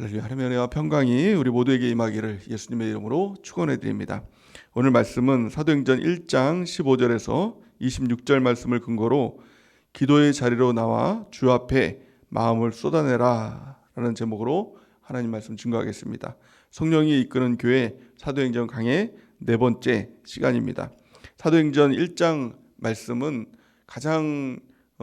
할렐루야. 하나님의 은혜와 평강이 우리 모두에게 임하기를 예수님의 이름으로 축원해 드립니다. 오늘 말씀은 사도행전 1장 15절에서 26절 말씀을 근거로 기도의 자리로 나와 주 앞에 마음을 쏟아내라 라는 제목으로 하나님 말씀 증거하겠습니다. 성령이 이끄는 교회 사도행전 강의 네 번째 시간입니다. 사도행전 1장 말씀은 가장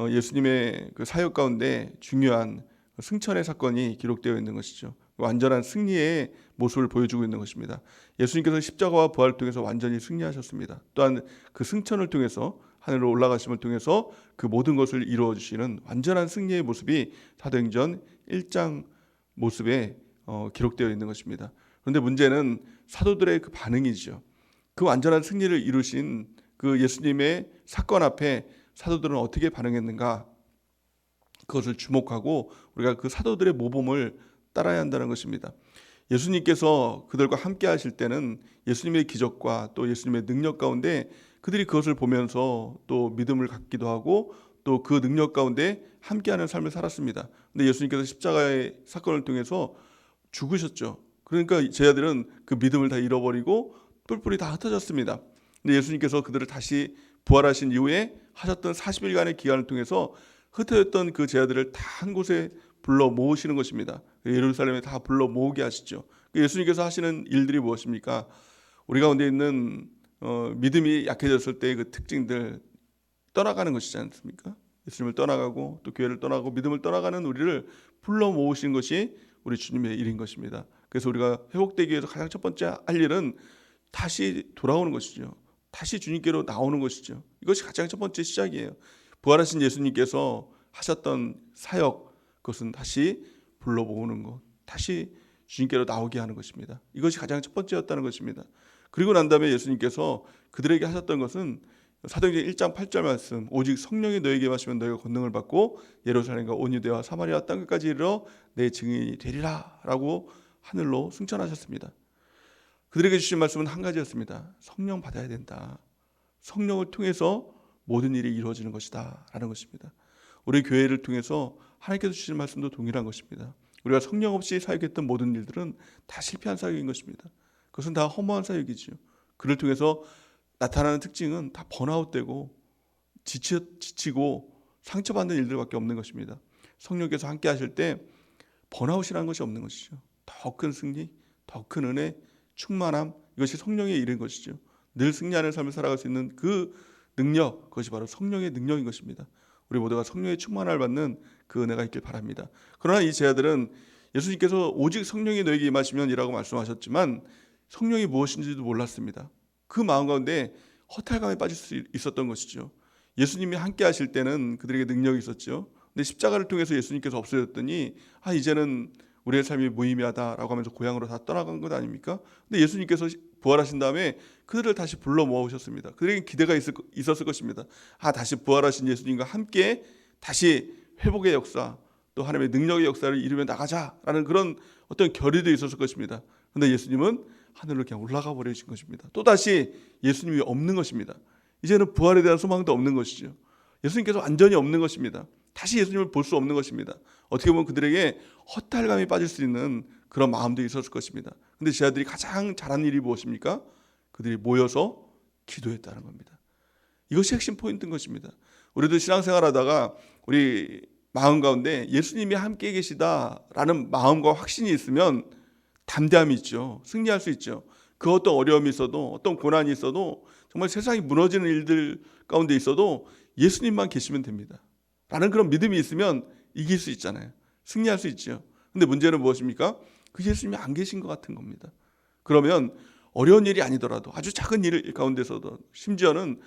예수님의 그 사역 가운데 중요한 승천의 사건이 기록되어 있는 것이죠. 완전한 승리의 모습을 보여주고 있는 것입니다. 예수님께서 십자가와 부활을 통해서 완전히 승리하셨습니다. 또한 그 승천을 통해서 하늘로 올라가심을 통해서 그 모든 것을 이루어 주시는 완전한 승리의 모습이 사도행전 1장 모습에 기록되어 있는 것입니다. 그런데 문제는 사도들의 그 반응이죠. 그 완전한 승리를 이루신 그 예수님의 사건 앞에 사도들은 어떻게 반응했는가? 그것을 주목하고 우리가 그 사도들의 모범을 따라야 한다는 것입니다. 예수님께서 그들과 함께 하실 때는 예수님의 기적과 또 예수님의 능력 가운데 그들이 그것을 보면서 또 믿음을 갖기도 하고 또 그 능력 가운데 함께하는 삶을 살았습니다. 근데 예수님께서 십자가의 사건을 통해서 죽으셨죠. 그러니까 제자들은 그 믿음을 다 잃어버리고 뿔뿔이 다 흩어졌습니다. 근데 예수님께서 그들을 다시 부활하신 이후에 하셨던 40일간의 기간을 통해서 흩어졌던 그 제자들을 다 한 곳에 불러 모으시는 것입니다. 예루살렘에 다 불러 모으게 하시죠. 예수님께서 하시는 일들이 무엇입니까? 우리 가운데 있는 믿음이 약해졌을 때의 그 특징들 떠나가는 것이지 않습니까? 예수님을 떠나가고 또 교회를 떠나고 믿음을 떠나가는 우리를 불러 모으신 것이 우리 주님의 일인 것입니다. 그래서 우리가 회복되기 위해서 가장 첫 번째 할 일은 다시 돌아오는 것이죠. 다시 주님께로 나오는 것이죠. 이것이 가장 첫 번째 시작이에요. 부활하신 예수님께서 하셨던 사역, 그것은 다시 불러 모으는 것, 다시 주님께로 나오게 하는 것입니다. 이것이 가장 첫 번째였다는 것입니다. 그리고 난 다음에 예수님께서 그들에게 하셨던 것은 사도행전 1장 8절 말씀, 오직 성령이 너에게 임하시면 너희가 권능을 받고 예루살렘과 온 유대와 사마리아 땅 끝까지 이르러 내 증인이 되리라 라고 하늘로 승천하셨습니다. 그들에게 주신 말씀은 한 가지였습니다. 성령 받아야 된다. 성령을 통해서 모든 일이 이루어지는 것이다 라는 것입니다. 우리 교회를 통해서 하나님께서 주신 말씀도 동일한 것입니다. 우리가 성령 없이 사역했던 모든 일들은 다 실패한 사역인 것입니다. 그것은 다 허무한 사역이지요. 그를 통해서 나타나는 특징은 다 번아웃되고 지치고 상처받는 일들밖에 없는 것입니다. 성령께서 함께 하실 때 번아웃이라는 것이 없는 것이죠. 더 큰 승리, 더 큰 은혜, 충만함, 이것이 성령의 일인 것이죠. 늘 승리하는 삶을 살아갈 수 있는 그 능력, 그것이 바로 성령의 능력인 것입니다. 우리 모두가 성령의 충만함을 받는 그 은혜가 있길 바랍니다. 그러나 이 제자들은 예수님께서 오직 성령이 너에게 임하시면 이라고 말씀하셨지만 성령이 무엇인지도 몰랐습니다. 그 마음 가운데 허탈감에 빠질 수 있었던 것이죠. 예수님이 함께 하실 때는 그들에게 능력이 있었죠. 근데 십자가를 통해서 예수님께서 없어졌더니 이제는 우리의 삶이 무의미하다라고 하면서 고향으로 다 떠나간 것 아닙니까? 근데 예수님께서 부활하신 다음에 그들을 다시 불러 모으셨습니다. 그들에게 기대가 있었을 것입니다. 다시 부활하신 예수님과 함께 다시 회복의 역사, 또 하나님의 능력의 역사를 이루며 나가자라는 그런 어떤 결의도 있었을 것입니다. 그런데 예수님은 하늘로 그냥 올라가 버리신 것입니다. 또다시 예수님이 없는 것입니다. 이제는 부활에 대한 소망도 없는 것이죠. 예수님께서 완전히 없는 것입니다. 다시 예수님을 볼 수 없는 것입니다. 어떻게 보면 그들에게 허탈감이 빠질 수 있는 그런 마음도 있었을 것입니다. 그런데 제자들이 가장 잘한 일이 무엇입니까? 그들이 모여서 기도했다는 겁니다. 이것이 핵심 포인트인 것입니다. 우리도 신앙생활하다가 우리 마음 가운데 예수님이 함께 계시다라는 마음과 확신이 있으면 담대함이 있죠. 승리할 수 있죠. 그 어떤 어려움이 있어도 어떤 고난이 있어도 정말 세상이 무너지는 일들 가운데 있어도 예수님만 계시면 됩니다. 라는 그런 믿음이 있으면 이길 수 있잖아요. 승리할 수 있죠. 근데 문제는 무엇입니까? 그 예수님이 안 계신 것 같은 겁니다. 그러면 어려운 일이 아니더라도 아주 작은 일 가운데서도 심지어는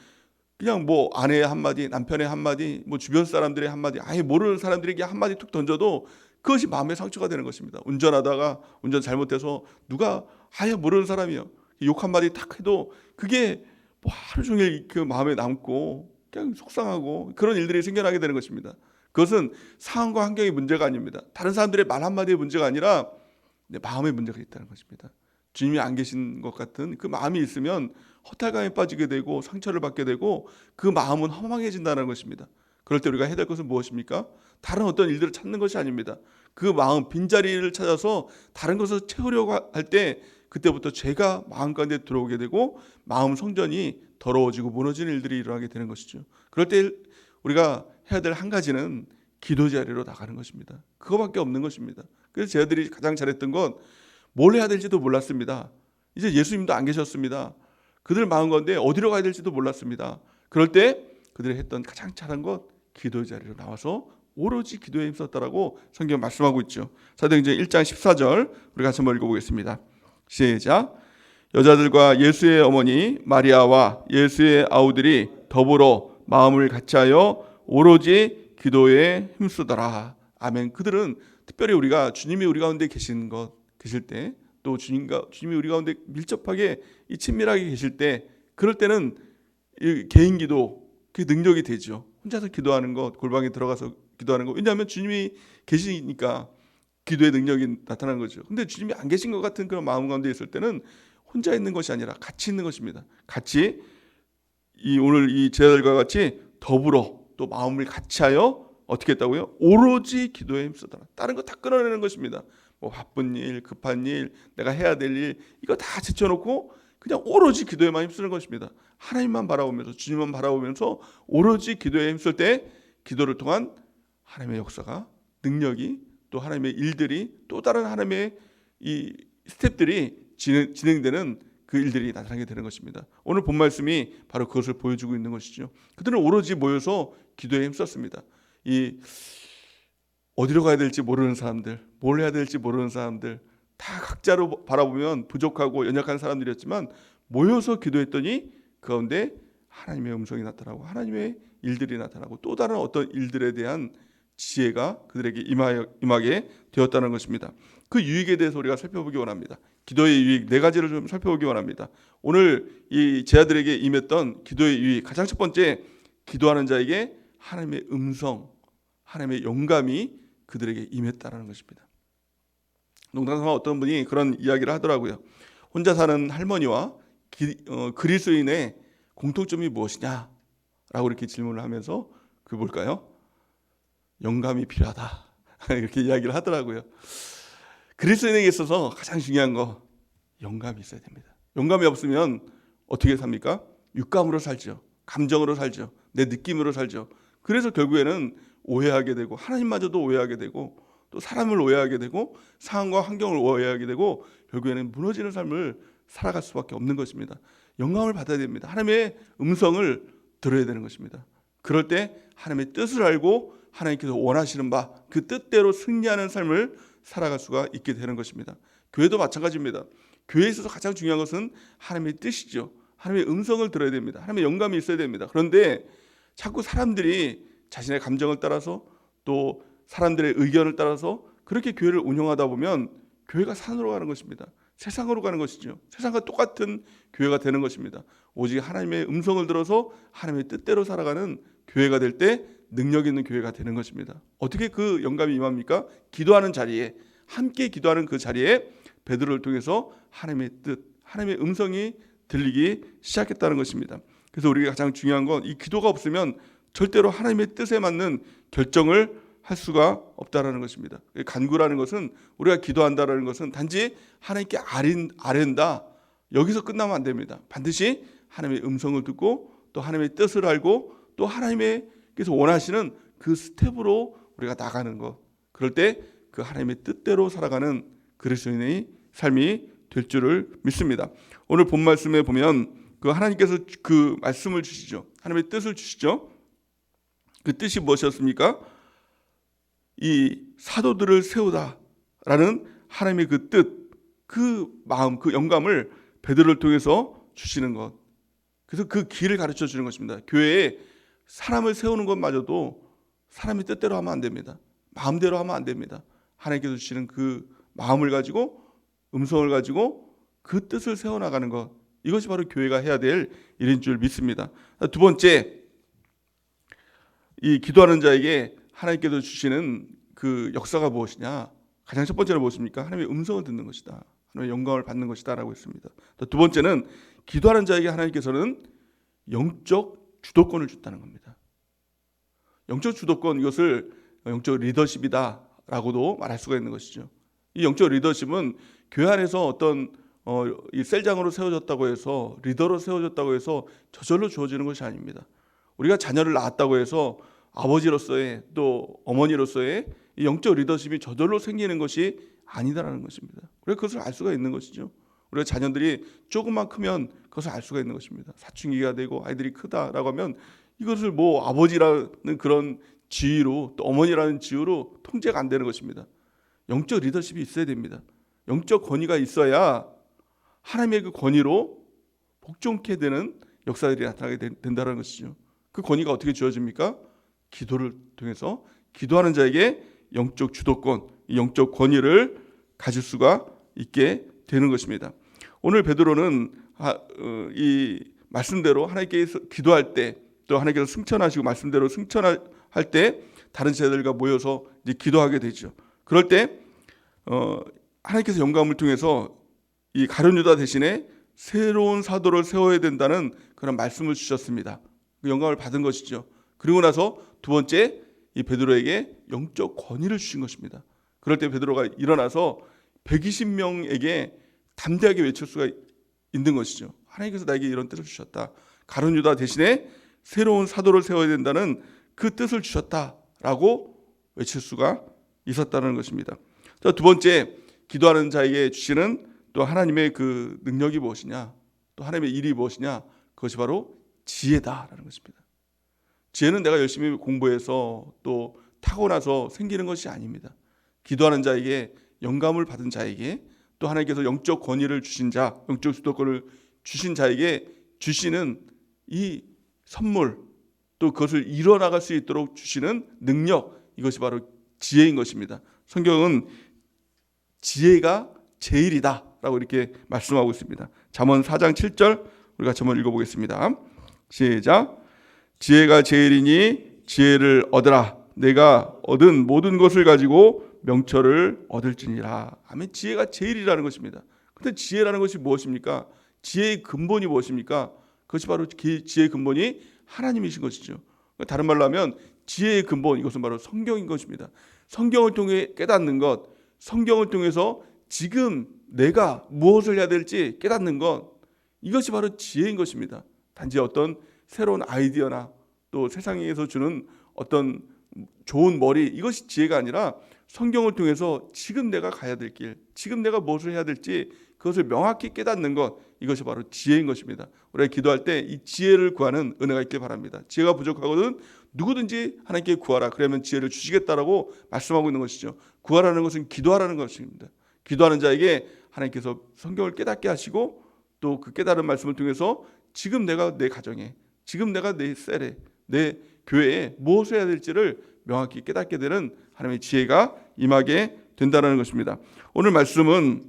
그냥 아내의 한마디, 남편의 한마디, 주변 사람들의 한마디, 아예 모르는 사람들에게 한마디 툭 던져도 그것이 마음의 상처가 되는 것입니다. 운전하다가 운전 잘못해서 누가 아예 모르는 사람이요. 욕 한마디 탁 해도 그게 하루 종일 그 마음에 남고 그냥 속상하고 그런 일들이 생겨나게 되는 것입니다. 그것은 상황과 환경의 문제가 아닙니다. 다른 사람들의 말 한마디의 문제가 아니라 내 마음의 문제가 있다는 것입니다. 주님이 안 계신 것 같은 그 마음이 있으면 허탈감에 빠지게 되고 상처를 받게 되고 그 마음은 허망해진다는 것입니다. 그럴 때 우리가 해야 될 것은 무엇입니까? 다른 어떤 일들을 찾는 것이 아닙니다. 그 마음 빈자리를 찾아서 다른 것을 채우려고 할 때 그때부터 죄가 마음 가운데 들어오게 되고 마음 성전이 더러워지고 무너지는 일들이 일어나게 되는 것이죠. 그럴 때 우리가 해야 될 한 가지는 기도 자리로 나가는 것입니다. 그거밖에 없는 것입니다. 그래서 제 아들이 가장 잘했던 건 뭘 해야 될지도 몰랐습니다. 이제 예수님도 안 계셨습니다. 그들 마음 가운데 어디로 가야 될지도 몰랐습니다. 그럴 때 그들이 했던 가장 잘한 것 기도 자리로 나와서 오로지 기도에 힘썼다라고 성경 말씀하고 있죠. 사도행전 1장 14절 우리 같이 한번 읽어보겠습니다. 시작. 여자들과 예수의 어머니 마리아와 예수의 아우들이 더불어 마음을 같이하여 오로지 기도에 힘쓰더라. 아멘. 그들은 특별히 우리가 주님이 우리 가운데 계실 때, 또 주님이 우리 가운데 밀접하게 친밀하게 계실 때, 그럴 때는 이 개인 기도 그 능력이 되죠. 혼자서 기도하는 것, 골방에 들어가서 기도하는 것. 왜냐하면 주님이 계시니까 기도의 능력이 나타나는 거죠. 근데 주님이 안 계신 것 같은 그런 마음 가운데 있을 때는 혼자 있는 것이 아니라 같이 있는 것입니다. 같이 오늘 이 제자들과 같이 더불어 또 마음을 같이하여 어떻게 했다고요? 오로지 기도에 힘쓰더라. 다른 거 다 끊어내는 것입니다. 뭐 바쁜 일, 급한 일, 내가 해야 될 일 이거 다 제쳐놓고 그냥 오로지 기도에만 힘쓰는 것입니다. 하나님만 바라보면서 주님만 바라보면서 오로지 기도에 힘쓸 때 기도를 통한 하나님의 역사가 능력이 또 하나님의 일들이 또 다른 하나님의 이 스텝들이 진행되는 그 일들이 나타나게 되는 것입니다. 오늘 본 말씀이 바로 그것을 보여주고 있는 것이죠. 그들은 오로지 모여서 기도에 힘썼습니다. 어디로 가야 될지 모르는 사람들, 뭘 해야 될지 모르는 사람들 다 각자로 바라보면 부족하고 연약한 사람들이었지만 모여서 기도했더니 그 가운데 하나님의 음성이 나타나고 하나님의 일들이 나타나고 또 다른 어떤 일들에 대한 지혜가 그들에게 임하게 되었다는 것입니다. 그 유익에 대해서 우리가 살펴보기 원합니다. 기도의 유익 4가지를 좀 살펴보기 원합니다. 오늘 이 제자들에게 임했던 기도의 유익 가장 첫 번째, 기도하는 자에게 하나님의 음성, 하나님의 영감이 그들에게 임했다는 것입니다. 농담삼아 어떤 분이 그런 이야기를 하더라고요. 혼자 사는 할머니와 그리스도인의 공통점이 무엇이냐? 라고 이렇게 질문을 하면서 그게 뭘까요? 영감이 필요하다. 이렇게 이야기를 하더라고요. 그리스도인에게 있어서 가장 중요한 거 영감이 있어야 됩니다. 영감이 없으면 어떻게 삽니까? 육감으로 살죠. 감정으로 살죠. 내 느낌으로 살죠. 그래서 결국에는 오해하게 되고 하나님마저도 오해하게 되고 또 사람을 오해하게 되고 상황과 환경을 오해하게 되고 결국에는 무너지는 삶을 살아갈 수밖에 없는 것입니다. 영감을 받아야 됩니다. 하나님의 음성을 들어야 되는 것입니다. 그럴 때 하나님의 뜻을 알고 하나님께서 원하시는 바 그 뜻대로 승리하는 삶을 살아갈 수가 있게 되는 것입니다. 교회도 마찬가지입니다. 교회에 있어서 가장 중요한 것은 하나님의 뜻이죠. 하나님의 음성을 들어야 됩니다. 하나님의 영감이 있어야 됩니다. 그런데 자꾸 사람들이 자신의 감정을 따라서 또 사람들의 의견을 따라서 그렇게 교회를 운영하다 보면 교회가 산으로 가는 것입니다. 세상으로 가는 것이죠. 세상과 똑같은 교회가 되는 것입니다. 오직 하나님의 음성을 들어서 하나님의 뜻대로 살아가는 교회가 될 때 능력 있는 교회가 되는 것입니다. 어떻게 그 영감이 임합니까? 기도하는 자리에, 함께 기도하는 그 자리에 베드로를 통해서 하나님의 뜻, 하나님의 음성이 들리기 시작했다는 것입니다. 그래서 우리가 가장 중요한 건 이 기도가 없으면 절대로 하나님의 뜻에 맞는 결정을 할 수가 없다라는 것입니다. 간구라는 것은, 우리가 기도한다라는 것은 단지 하나님께 아랜다 여기서 끝나면 안 됩니다. 반드시 하나님의 음성을 듣고 또 하나님의 뜻을 알고 또 하나님께서 원하시는 그 스텝으로 우리가 나가는 것. 그럴 때 그 하나님의 뜻대로 살아가는 그리스도인의 삶이 될 줄을 믿습니다. 오늘 본 말씀에 보면 그 하나님께서 그 말씀을 주시죠. 하나님의 뜻을 주시죠. 그 뜻이 무엇이었습니까? 이 사도들을 세우다라는 하나님의 그 뜻, 그 마음, 그 영감을 베드로를 통해서 주시는 것. 그래서 그 길을 가르쳐 주는 것입니다. 교회에 사람을 세우는 것마저도 사람의 뜻대로 하면 안 됩니다. 마음대로 하면 안 됩니다. 하나님께서 주시는 그 마음을 가지고, 음성을 가지고 그 뜻을 세워나가는 것, 이것이 바로 교회가 해야 될 일인 줄 믿습니다. 두 번째, 이 기도하는 자에게 하나님께서 주시는 그 역사가 무엇이냐? 가장 첫 번째는 무엇입니까? 하나님의 음성을 듣는 것이다. 하나님의 영광을 받는 것이다 라고 했습니다. 두 번째는 기도하는 자에게 하나님께서는 영적 주도권을 줬다는 겁니다. 영적 주도권, 이것을 영적 리더십이다 라고도 말할 수가 있는 것이죠. 이 영적 리더십은 교회 안에서 어떤 이 셀장으로 세워졌다고 해서, 리더로 세워졌다고 해서 저절로 주어지는 것이 아닙니다. 우리가 자녀를 낳았다고 해서 아버지로서의 또 어머니로서의 이 영적 리더십이 저절로 생기는 것이 아니다라는 것입니다. 우리가 그것을 알 수가 있는 것이죠. 우리가 자녀들이 조금만 크면 그것을 알 수가 있는 것입니다. 사춘기가 되고 아이들이 크다라고 하면 이것을 뭐 아버지라는 그런 지위로 또 어머니라는 지위로 통제가 안 되는 것입니다. 영적 리더십이 있어야 됩니다. 영적 권위가 있어야 하나님의 그 권위로 복종케 되는 역사들이 나타나게 된다는 것이죠. 그 권위가 어떻게 주어집니까? 기도를 통해서 기도하는 자에게 영적 주도권, 영적 권위를 가질 수가 있게 되는 것입니다. 오늘 베드로는 이 말씀대로 하나님께 기도할 때, 또 하나님께서 승천하시고 말씀대로 승천할 때 다른 제자들과 모여서 이제 기도하게 되죠. 그럴 때 하나님께서 영감을 통해서 이 가룟 유다 대신에 새로운 사도를 세워야 된다는 그런 말씀을 주셨습니다. 그 영감을 받은 것이죠. 그리고 나서 두 번째 이 베드로에게 영적 권위를 주신 것입니다. 그럴 때 베드로가 일어나서 120명에게 담대하게 외칠 수가 있는 것이죠. 하나님께서 나에게 이런 뜻을 주셨다. 가룟 유다 대신에 새로운 사도를 세워야 된다는 그 뜻을 주셨다라고 외칠 수가 있었다는 것입니다. 자, 두 번째, 기도하는 자에게 주시는 또 하나님의 그 능력이 무엇이냐, 또 하나님의 일이 무엇이냐, 그것이 바로 지혜다라는 것입니다. 지혜는 내가 열심히 공부해서 또 타고나서 생기는 것이 아닙니다. 기도하는 자에게, 영감을 받은 자에게, 또 하나님께서 영적 권위를 주신 자, 영적 주도권을 주신 자에게 주시는 이 선물, 또 그것을 이뤄나갈 수 있도록 주시는 능력, 이것이 바로 지혜인 것입니다. 성경은 지혜가 제일이다 라고 이렇게 말씀하고 있습니다. 잠언 4장 7절 우리 같이 한번 읽어보겠습니다. 시작. 지혜가 제일이니 지혜를 얻으라. 내가 얻은 모든 것을 가지고 명철을 얻을지니라. 아멘. 지혜가 제일이라는 것입니다. 그런데 지혜라는 것이 무엇입니까? 지혜의 근본이 무엇입니까? 그것이 바로 지혜의 근본이 하나님이신 것이죠. 다른 말로 하면 지혜의 근본, 이것은 바로 성경인 것입니다. 성경을 통해 깨닫는 것, 성경을 통해서 지금 내가 무엇을 해야 될지 깨닫는 것, 이것이 바로 지혜인 것입니다. 단지 어떤 새로운 아이디어나 또 세상에서 주는 어떤 좋은 머리, 이것이 지혜가 아니라 성경을 통해서 지금 내가 가야 될 길, 지금 내가 무엇을 해야 될지 그것을 명확히 깨닫는 것, 이것이 바로 지혜인 것입니다. 우리가 기도할 때 이 지혜를 구하는 은혜가 있길 바랍니다. 지혜가 부족하거든 누구든지 하나님께 구하라. 그러면 지혜를 주시겠다라고 말씀하고 있는 것이죠. 구하라는 것은 기도하라는 것입니다. 기도하는 자에게 하나님께서 성경을 깨닫게 하시고 또 그 깨달은 말씀을 통해서 지금 내가 내 가정에, 지금 내가 내 셀에, 내 교회에 무엇을 해야 될지를 명확히 깨닫게 되는 하나님의 지혜가 임하게 된다는 것입니다. 오늘 말씀은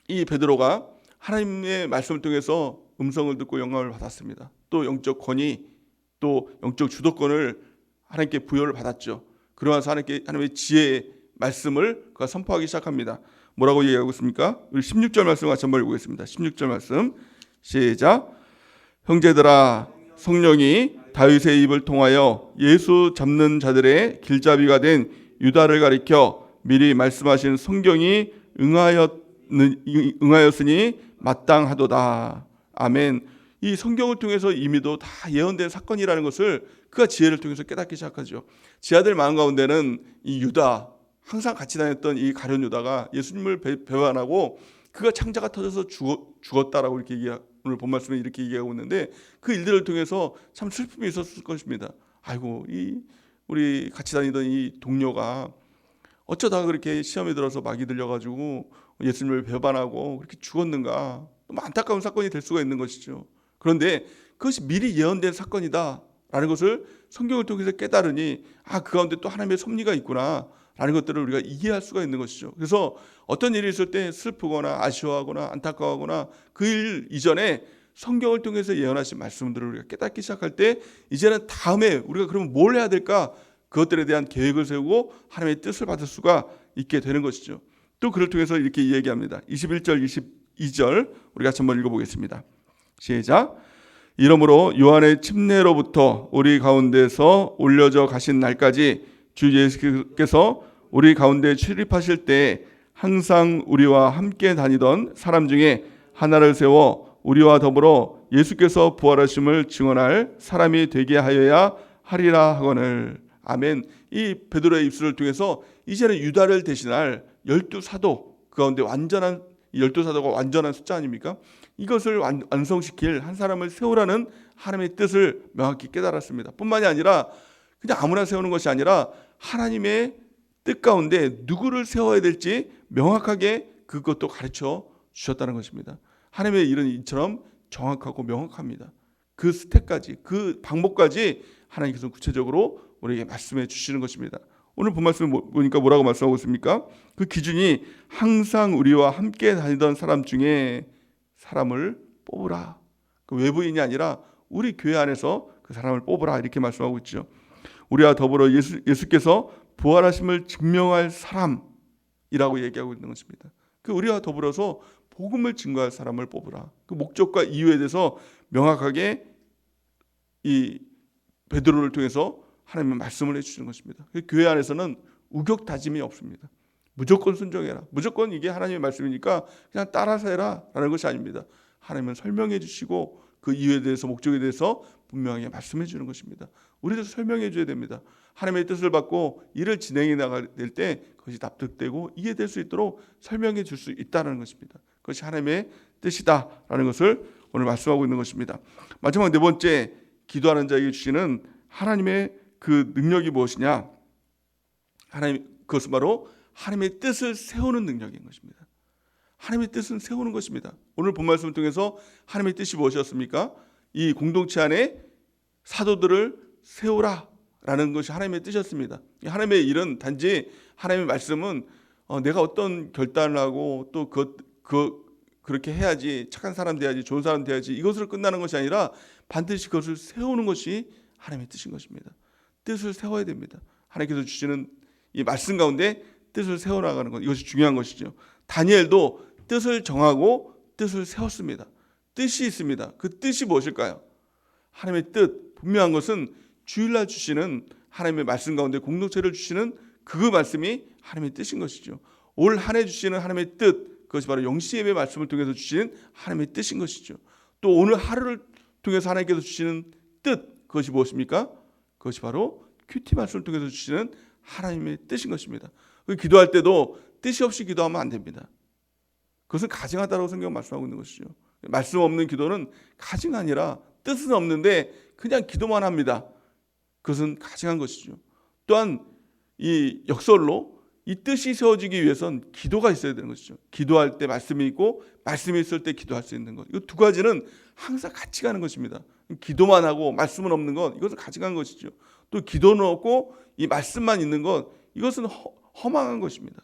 이 베드로가 하나님의 말씀을 통해서 음성을 듣고 영감을 받았습니다. 또 영적 권위, 또 영적 주도권을 하나님께 부여를 받았죠. 그러면서 하나님의 지혜의 말씀을 그가 선포하기 시작합니다. 뭐라고 얘기하고 있습니까? 우리 16절 말씀 같이 한번 읽어보겠습니다. 16절 말씀 시작. 형제들아, 성령이 다윗의 입을 통하여 예수 잡는 자들의 길잡이가 된 유다를 가리켜 미리 말씀하신 성경이 응하였으니 마땅하도다. 아멘. 이 성경을 통해서 이미도 다 예언된 사건이라는 것을 그가 지혜를 통해서 깨닫기 시작하죠. 지하들 마음 가운데는 이 유다, 항상 같이 다녔던 이 가룟 유다가 예수님을 배반하고 그가 창자가 터져서 죽었다라고 이렇게 오늘 본 말씀에 이렇게 얘기하고 있는데, 그 일들을 통해서 참 슬픔이 있었을 것입니다. 아이고, 우리 같이 다니던 이 동료가 어쩌다가 그렇게 시험에 들어서 막이 들려가지고 예수님을 배반하고 그렇게 죽었는가. 너무 안타까운 사건이 될 수가 있는 것이죠. 그런데 그것이 미리 예언된 사건이다라는 것을 성경을 통해서 깨달으니 그 가운데 또 하나님의 섭리가 있구나 라는 것들을 우리가 이해할 수가 있는 것이죠. 그래서 어떤 일이 있을 때 슬프거나 아쉬워하거나 안타까워하거나 그 일 이전에 성경을 통해서 예언하신 말씀들을 우리가 깨닫기 시작할 때 이제는 다음에 우리가 그러면 뭘 해야 될까, 그것들에 대한 계획을 세우고 하나님의 뜻을 받을 수가 있게 되는 것이죠. 또 그를 통해서 이렇게 이야기합니다. 21절 22절 우리 같이 한번 읽어보겠습니다. 시작. 이러므로 요한의 침례로부터 우리 가운데서 올려져 가신 날까지 주 예수께서 우리 가운데 출입하실 때 항상 우리와 함께 다니던 사람 중에 하나를 세워 우리와 더불어 예수께서 부활하심을 증언할 사람이 되게 하여야 하리라 하거늘. 아멘. 이 베드로의 입술을 통해서 이제는 유다를 대신할 12사도, 그 가운데 완전한 12사도가 완전한 숫자 아닙니까? 이것을 완성시킬 한 사람을 세우라는 하나님의 뜻을 명확히 깨달았습니다. 뿐만이 아니라 그냥 아무나 세우는 것이 아니라 하나님의 뜻 가운데 누구를 세워야 될지 명확하게 그것도 가르쳐 주셨다는 것입니다. 하나님의 일은 이처럼 정확하고 명확합니다. 그 스텝까지, 그 방법까지 하나님께서 구체적으로 우리에게 말씀해 주시는 것입니다. 오늘 본 말씀 보니까 뭐라고 말씀하고 있습니까? 그 기준이 항상 우리와 함께 다니던 사람 중에 사람을 뽑으라. 그 외부인이 아니라 우리 교회 안에서 그 사람을 뽑으라, 이렇게 말씀하고 있죠. 우리와 더불어 예수께서 부활하심을 증명할 사람이라고 얘기하고 있는 것입니다. 그 우리와 더불어서 복음을 증거할 사람을 뽑으라. 그 목적과 이유에 대해서 명확하게 이 베드로를 통해서 하나님의 말씀을 해주시는 것입니다. 교회 안에서는 우격다짐이 없습니다. 무조건 순종해라. 무조건 이게 하나님의 말씀이니까 그냥 따라서 해라 라는 것이 아닙니다. 하나님은 설명해 주시고 그 이유에 대해서, 목적에 대해서 분명하게 말씀해 주는 것입니다. 우리도 설명해 줘야 됩니다. 하나님의 뜻을 받고 일을 진행해 나갈 때 그것이 납득되고 이해될 수 있도록 설명해 줄 수 있다는 것입니다. 그것이 하나님의 뜻이다라는 것을 오늘 말씀하고 있는 것입니다. 마지막 네 번째, 기도하는 자에게 주시는 하나님의 그 능력이 무엇이냐? 그것은 바로 하나님의 뜻을 세우는 능력인 것입니다. 하나님의 뜻은 세우는 것입니다. 오늘 본 말씀을 통해서 하나님의 뜻이 무엇이었습니까? 이 공동체 안에 사도들을 세우라라는 것이 하나님의 뜻이었습니다. 하나님의 일은 단지, 하나님의 말씀은 내가 어떤 결단을 하고 또 그렇게 해야지, 착한 사람 돼야지, 좋은 사람 돼야지, 이것으로 끝나는 것이 아니라 반드시 그것을 세우는 것이 하나님의 뜻인 것입니다. 뜻을 세워야 됩니다. 하나님께서 주시는 이 말씀 가운데 뜻을 세워나가는 것, 이것이 중요한 것이죠. 다니엘도 뜻을 정하고 뜻을 세웠습니다. 뜻이 있습니다. 그 뜻이 무엇일까요? 하나님의 뜻, 분명한 것은 주일날 주시는 하나님의 말씀 가운데 공동체를 주시는 그 말씀이 하나님의 뜻인 것이죠. 올 한 해 주시는 하나님의 뜻, 그것이 바로 영시 예배 말씀을 통해서 주시는 하나님의 뜻인 것이죠. 또 오늘 하루를 통해서 하나님께서 주시는 뜻, 그것이 무엇입니까? 그것이 바로 큐티 말씀을 통해서 주시는 하나님의 뜻인 것입니다. 기도할 때도 뜻이 없이 기도하면 안 됩니다. 그것은 가증하다라고 성경은 말씀하고 있는 것이죠. 말씀 없는 기도는 가증 아니라, 뜻은 없는데 그냥 기도만 합니다. 그것은 가증한 것이죠. 또한 이 역설로 이 뜻이 세워지기 위해선 기도가 있어야 되는 것이죠. 기도할 때 말씀이 있고 말씀이 있을 때 기도할 수 있는 것. 이 두 가지는 항상 같이 가는 것입니다. 기도만 하고 말씀은 없는 것, 이것은 가증한 것이죠. 또 기도는 없고 이 말씀만 있는 것, 이것은 허망한 것입니다.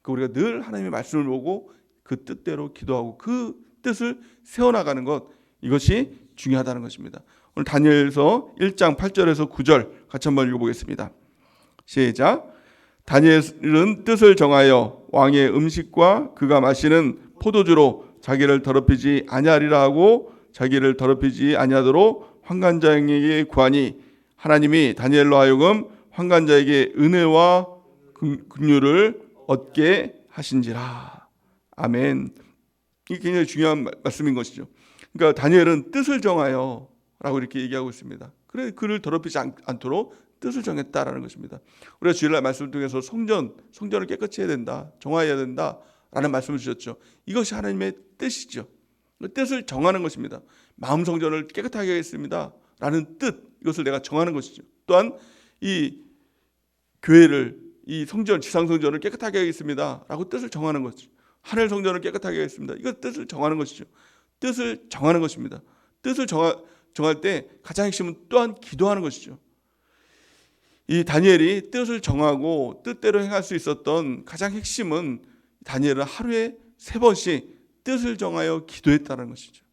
우리가 늘 하나님의 말씀을 보고 그 뜻대로 기도하고 그 뜻을 세워나가는 것, 이것이 중요하다는 것입니다. 오늘 다니엘서 1장 8절에서 9절 같이 한번 읽어보겠습니다. 시작. 다니엘은 뜻을 정하여 왕의 음식과 그가 마시는 포도주로 자기를 더럽히지 아니하리라 하고 자기를 더럽히지 아니하도록 환관장에게 구하니 하나님이 다니엘로 하여금 환관자에게 은혜와 긍휼을 얻게 하신지라. 아멘. 이게 굉장히 중요한 말씀인 것이죠. 그러니까 다니엘은 뜻을 정하여 라고 이렇게 얘기하고 있습니다. 그래, 그를 더럽히지 않도록 뜻을 정했다라는 것입니다. 우리가 주일날 말씀을 통해서 성전을 깨끗이 해야 된다, 정화해야 된다라는 말씀을 주셨죠. 이것이 하나님의 뜻이죠. 뜻을 정하는 것입니다. 마음 성전을 깨끗하게 하겠습니다 라는 뜻, 이것을 내가 정하는 것이죠. 또한 이 교회를, 이 성전, 지상 성전을 깨끗하게 하겠습니다 라고 뜻을 정하는 것이죠. 하늘 성전을 깨끗하게 하겠습니다. 이거 뜻을 정하는 것이죠. 뜻을 정하는 것입니다. 뜻을 정할 때 가장 핵심은 또한 기도하는 것이죠. 이 다니엘이 뜻을 정하고 뜻대로 행할 수 있었던 가장 핵심은 다니엘은 하루에 3번씩 뜻을 정하여 기도했다는 것이죠.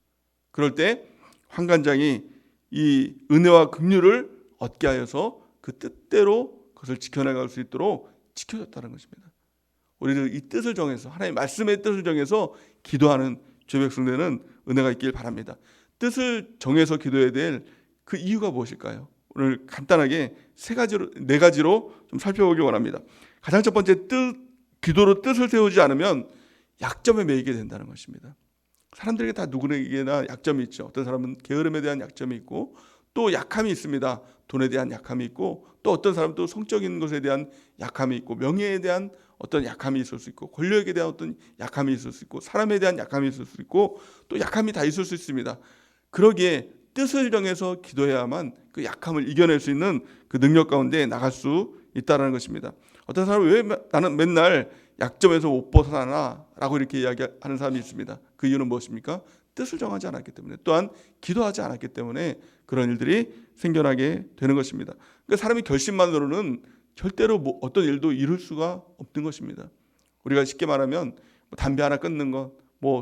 그럴 때 환관장이 이 은혜와 긍휼을 얻게 하여서 그 뜻대로 그것을 지켜나갈 수 있도록 지켜줬다는 것입니다. 우리는 이 뜻을 정해서, 하나님의 말씀의 뜻을 정해서 기도하는 주의 백성들은 은혜가 있길 바랍니다. 뜻을 정해서 기도해야 될 그 이유가 무엇일까요? 오늘 간단하게 4가지로 좀 살펴보기 원합니다. 가장 첫 번째 기도로 뜻을 세우지 않으면 약점에 매이게 된다는 것입니다. 사람들에게 다 누구에게나 약점이 있죠. 어떤 사람은 게으름에 대한 약점이 있고 또 약함이 있습니다. 돈에 대한 약함이 있고 또 어떤 사람은 또 성적인 것에 대한 약함이 있고 명예에 대한 어떤 약함이 있을 수 있고 권력에 대한 어떤 약함이 있을 수 있고 사람에 대한 약함이 있을 수 있고 또 약함이 다 있을 수 있습니다. 그러기에 뜻을 정해서 기도해야만 그 약함을 이겨낼 수 있는 그 능력 가운데 나갈 수 있다는 것입니다. 어떤 사람은 왜 나는 맨날 약점에서 못 벗어나나 라고 이렇게 이야기하는 사람이 있습니다. 그 이유는 무엇입니까? 뜻을 정하지 않았기 때문에, 또한 기도하지 않았기 때문에 그런 일들이 생겨나게 되는 것입니다. 그러니까 사람이 결심만으로는 절대로 어떤 일도 이룰 수가 없는 것입니다. 우리가 쉽게 말하면 담배 하나 끊는 것,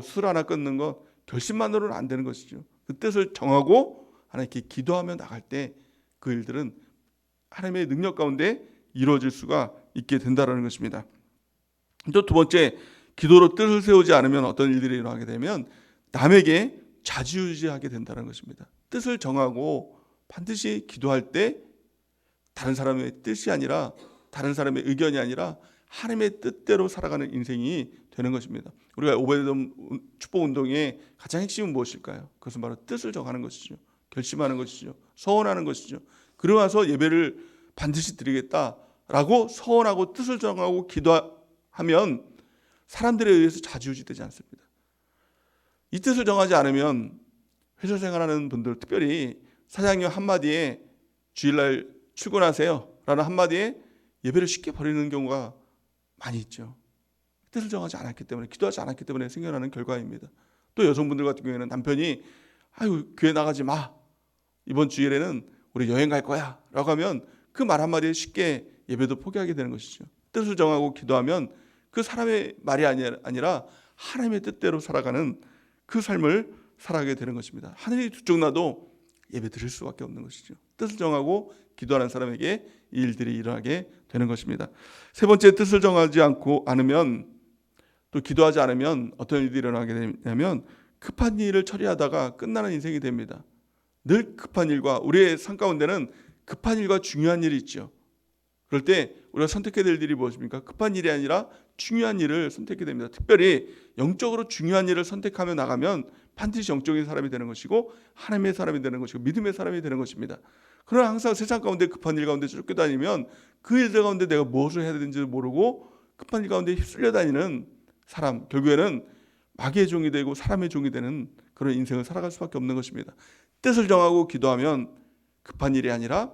술 하나 끊는 것, 결심만으로는 안 되는 것이죠. 그 뜻을 정하고 하나님께 기도하며 나갈 때 그 일들은 하나님의 능력 가운데 이루어질 수가 있게 된다는 것입니다. 또 두 번째, 기도로 뜻을 세우지 않으면 어떤 일들이 일어나게 되면 남에게 좌지우지하게 된다는 것입니다. 뜻을 정하고 반드시 기도할 때 다른 사람의 뜻이 아니라 다른 사람의 의견이 아니라 하나님의 뜻대로 살아가는 인생이 되는 것입니다. 우리가 오베데돔 축복운동의 가장 핵심은 무엇일까요? 그것은 바로 뜻을 정하는 것이죠. 결심하는 것이죠. 서원하는 것이죠. 그러고 나서 예배를 반드시 드리겠다라고 서원하고 뜻을 정하고 기도하면 사람들에 의해서 좌지우지되지 않습니다. 이 뜻을 정하지 않으면 회사 생활하는 분들, 특별히 사장님 한마디에 주일날 출근하세요 라는 한마디에 예배를 쉽게 버리는 경우가 많이 있죠. 뜻을 정하지 않았기 때문에, 기도하지 않았기 때문에 생겨나는 결과입니다. 또 여성분들 같은 경우에는 남편이 교회 나가지 마, 이번 주일에는 우리 여행 갈 거야 라고 하면 그 말 한마디에 쉽게 예배도 포기하게 되는 것이죠. 뜻을 정하고 기도하면 그 사람의 말이 아니라 하나님의 뜻대로 살아가는 그 삶을 살아가게 되는 것입니다. 하늘이 두 쪽 나도 예배 드릴 수밖에 없는 것이죠. 뜻을 정하고 기도하는 사람에게 이 일들이 일어나게 되는 것입니다. 세 번째, 뜻을 정하지 않으면 또 기도하지 않으면 어떤 일들이 일어나게 되냐면 급한 일을 처리하다가 끝나는 인생이 됩니다. 늘 급한 일과, 우리의 삶 가운데는 급한 일과 중요한 일이 있죠. 그럴 때 우리가 선택해야 될 일이 무엇입니까? 급한 일이 아니라 중요한 일을 선택해야 됩니다. 특별히 영적으로 중요한 일을 선택하며 나가면 반드시 영적인 사람이 되는 것이고 하나님의 사람이 되는 것이고 믿음의 사람이 되는 것입니다. 그러나 항상 세상 가운데 급한 일 가운데 쫓겨다니면 그 일들 가운데 내가 무엇을 해야 되는지 모르고 급한 일 가운데 휩쓸려 다니는 사람, 결국에는 마귀의 종이 되고 사람의 종이 되는 그런 인생을 살아갈 수밖에 없는 것입니다. 뜻을 정하고 기도하면 급한 일이 아니라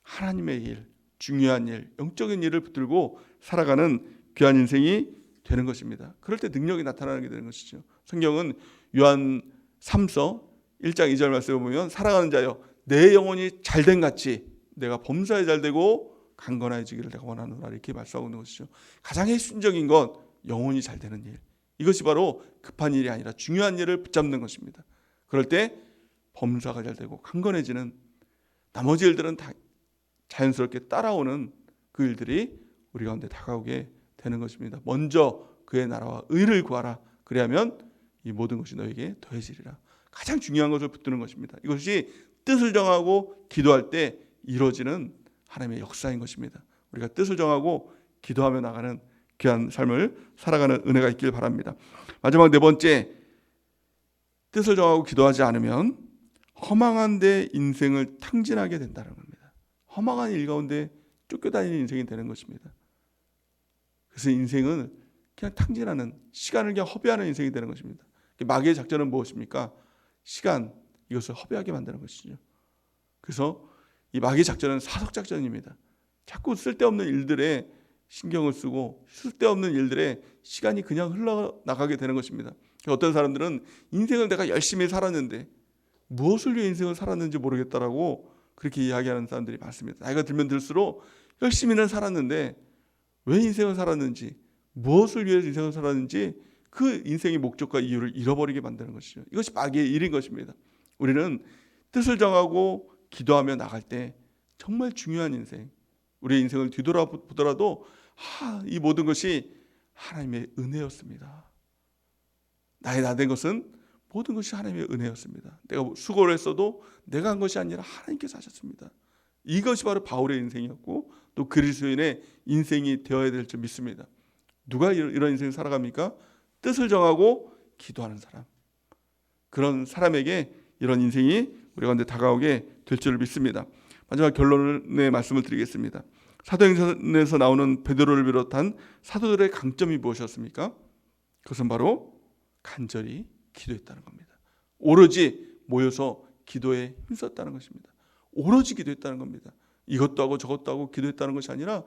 하나님의 일, 중요한 일, 영적인 일을 붙들고 살아가는 귀한 인생이 되는 것입니다. 그럴 때 능력이 나타나게 되는 것이죠. 성경은 요한 3서 1장 2절 말씀을 보면 사랑하는 자여 내 영혼이 잘된 같이 내가 범사에 잘되고 강건해지기를 내가 원하노라 이렇게 말씀하고 있는 것이죠. 가장 핵심적인 건 영혼이 잘되는 일, 이것이 바로 급한 일이 아니라 중요한 일을 붙잡는 것입니다. 그럴 때 범사가 잘되고 강건해지는 나머지 일들은 다 자연스럽게 따라오는 그 일들이 우리 가운데 다가오게 되는 것입니다. 먼저 그의 나라와 의를 구하라. 그리하면 이 모든 것이 너에게 더해지리라. 가장 중요한 것을 붙드는 것입니다. 이것이 뜻을 정하고 기도할 때 이루어지는 하나님의 역사인 것입니다. 우리가 뜻을 정하고 기도하며 나가는 귀한 삶을 살아가는 은혜가 있길 바랍니다. 마지막 네 번째, 뜻을 정하고 기도하지 않으면 허망한 데 인생을 탕진하게 된다는 겁니다. 허망한 일 가운데 쫓겨다니는 인생이 되는 것입니다. 그래서 인생은 그냥 탕진하는, 시간을 그냥 허비하는 인생이 되는 것입니다. 마귀의 작전은 무엇입니까? 시간, 이것을 허비하게 만드는 것이죠. 그래서 이 마귀의 작전은 사석작전입니다. 자꾸 쓸데없는 일들에 신경을 쓰고 쓸데없는 일들에 시간이 그냥 흘러나가게 되는 것입니다. 어떤 사람들은 인생을 내가 열심히 살았는데 무엇을 위해 인생을 살았는지 모르겠다라고 그렇게 이야기하는 사람들이 많습니다. 나이가 들면 들수록 열심히는 살았는데 왜 인생을 살았는지, 무엇을 위해 인생을 살았는지 그 인생의 목적과 이유를 잃어버리게 만드는 것이죠. 이것이 마귀의 일인 것입니다. 우리는 뜻을 정하고 기도하며 나갈 때 정말 중요한 인생, 우리의 인생을 뒤돌아보더라도 이 모든 것이 하나님의 은혜였습니다. 나의 나된 것은 모든 것이 하나님의 은혜였습니다. 내가 수고를 했어도 내가 한 것이 아니라 하나님께서 하셨습니다. 이것이 바로 바울의 인생이었고 또 그리스도인의 인생이 되어야 될 줄 믿습니다. 누가 이런 인생을 살아갑니까? 뜻을 정하고 기도하는 사람. 그런 사람에게 이런 인생이 우리 가운데 다가오게 될 줄 믿습니다. 마지막 결론의 말씀을 드리겠습니다. 사도행전에서 나오는 베드로를 비롯한 사도들의 강점이 무엇이었습니까? 그것은 바로 간절히 기도했다는 겁니다. 오로지 모여서 기도에 힘썼다는 것입니다. 오로지 기도했다는 겁니다. 이것도 하고 저것도 하고 기도했다는 것이 아니라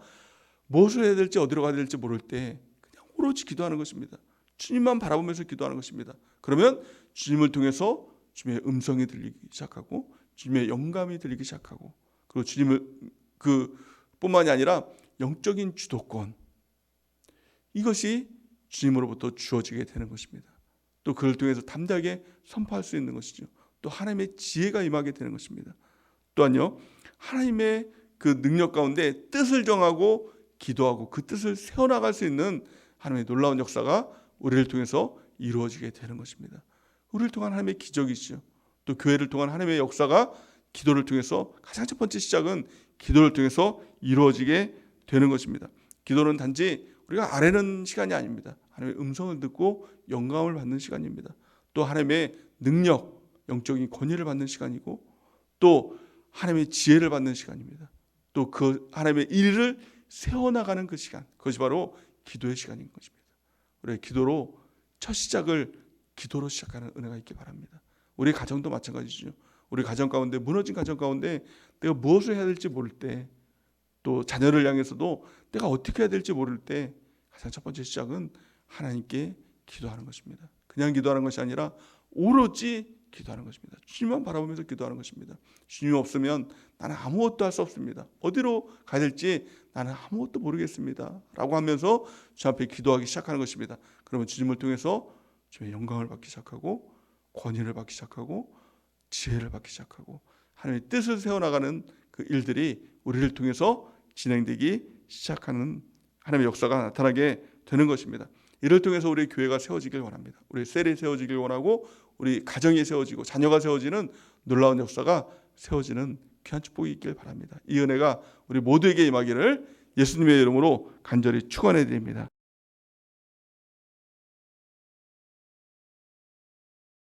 무엇을 해야 될지 어디로 가야 될지 모를 때 그냥 오로지 기도하는 것입니다. 주님만 바라보면서 기도하는 것입니다. 그러면 주님을 통해서 주님의 음성이 들리기 시작하고 주님의 영감이 들리기 시작하고 그리고 주님을 뿐만이 아니라 영적인 주도권, 이것이 주님으로부터 주어지게 되는 것입니다. 또 그를 통해서 담대하게 선포할 수 있는 것이죠. 또 하나님의 지혜가 임하게 되는 것입니다. 또한요, 하나님의 그 능력 가운데 뜻을 정하고 기도하고 그 뜻을 세워나갈 수 있는 하나님의 놀라운 역사가 우리를 통해서 이루어지게 되는 것입니다. 우리를 통한 하나님의 기적이죠. 또 교회를 통한 하나님의 역사가 기도를 통해서 가장 첫 번째 시작은 기도를 통해서 이루어지게 되는 것입니다. 기도는 단지 우리가 아뢰는 시간이 아닙니다. 하나님의 음성을 듣고 영감을 받는 시간입니다. 또 하나님의 능력, 영적인 권위를 받는 시간이고 또 하나님의 지혜를 받는 시간입니다. 또 그 하나님의 일을 세워나가는 그 시간, 그것이 바로 기도의 시간인 것입니다. 우리의 기도로 첫 시작을 기도로 시작하는 은혜가 있기 바랍니다. 우리 가정도 마찬가지죠. 우리 가정 가운데, 무너진 가정 가운데 내가 무엇을 해야 될지 모를 때, 또 자녀를 향해서도 내가 어떻게 해야 될지 모를 때 가장 첫 번째 시작은 하나님께 기도하는 것입니다. 그냥 기도하는 것이 아니라 오로지 기도하는 것입니다. 주님만 바라보면서 기도하는 것입니다. 주님 없으면 나는 아무것도 할 수 없습니다. 어디로 가야 될지 나는 아무것도 모르겠습니다 라고 하면서 주 앞에 기도하기 시작하는 것입니다. 그러면 주님을 통해서 주님의 영광을 받기 시작하고 권위를 받기 시작하고 지혜를 받기 시작하고 하나님의 뜻을 세워나가는 그 일들이 우리를 통해서 진행되기 시작하는 하나님의 역사가 나타나게 되는 것입니다. 이를 통해서 우리 교회가 세워지길 원합니다. 우리 셀이 세워지길 원하고 우리 가정이 세워지고 자녀가 세워지는 놀라운 역사가 세워지는 귀한 축복이 있길 바랍니다. 이 은혜가 우리 모두에게 임하기를 예수님의 이름으로 간절히 축원해 드립니다.